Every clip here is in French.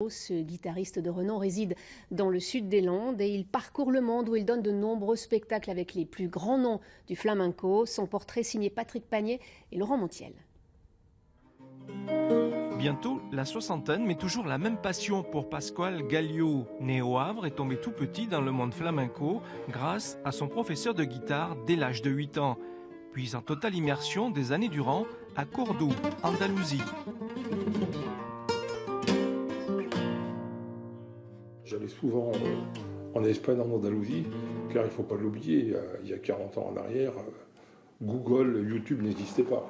Ce guitariste de renom réside dans le sud des Landes et il parcourt le monde où il donne de nombreux spectacles avec les plus grands noms du flamenco. Son portrait signé Patrick Pagné et Laurent Montiel. Bientôt la soixantaine, mais toujours la même passion pour Pascual Gallio. Né au Havre et tombé tout petit dans le monde flamenco grâce à son professeur de guitare dès l'âge de 8 ans. Puis en totale immersion des années durant à Cordoue, Andalousie. J'allais souvent en Espagne, en Andalousie, car il ne faut pas l'oublier, il y a 40 ans en arrière, Google, YouTube n'existait pas.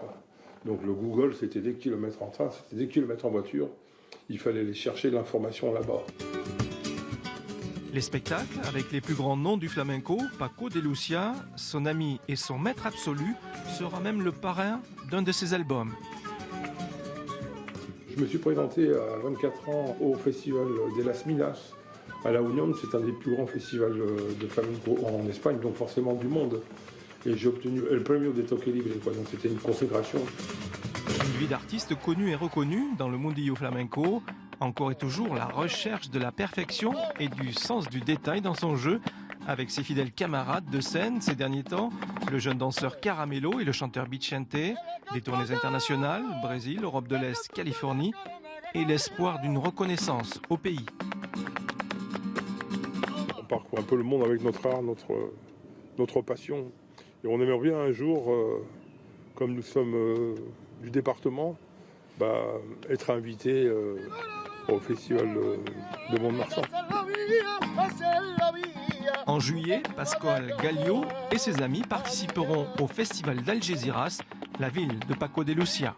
Donc le Google, c'était des kilomètres en train, c'était des kilomètres en voiture. Il fallait aller chercher l'information là-bas. Les spectacles avec les plus grands noms du flamenco, Paco de Lucia, son ami et son maître absolu, sera même le parrain d'un de ses albums. Je me suis présenté à 24 ans au festival de Las Minas à La Unión. C'est un des plus grands festivals de flamenco en Espagne, donc forcément du monde. Et j'ai obtenu le premio de Toque Libre, donc c'était une consécration. Une vie d'artiste connu et reconnu dans le mundillo flamenco, encore et toujours la recherche de la perfection et du sens du détail dans son jeu, avec ses fidèles camarades de scène ces derniers temps, le jeune danseur Caramelo et le chanteur Vicente, des tournées internationales, Brésil, Europe de l'Est, Californie, et l'espoir d'une reconnaissance au pays. On parcourt un peu le monde avec notre art, notre passion. Et on aimerait bien un jour, comme nous sommes du département, être invité au festival de Mont-de-Marsan. En juillet, Pascual Gallio et ses amis participeront au festival d'Algeciras, la ville de Paco de Lucia.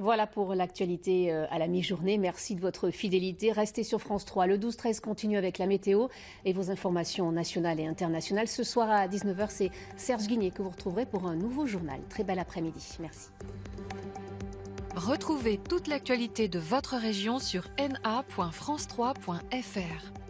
Voilà pour l'actualité à la mi-journée. Merci de votre fidélité. Restez sur France 3. Le 12-13 continue avec la météo et vos informations nationales et internationales. Ce soir à 19h, c'est Serge Guigné que vous retrouverez pour un nouveau journal. Très bel après-midi. Merci. Retrouvez toute l'actualité de votre région sur na.france3.fr.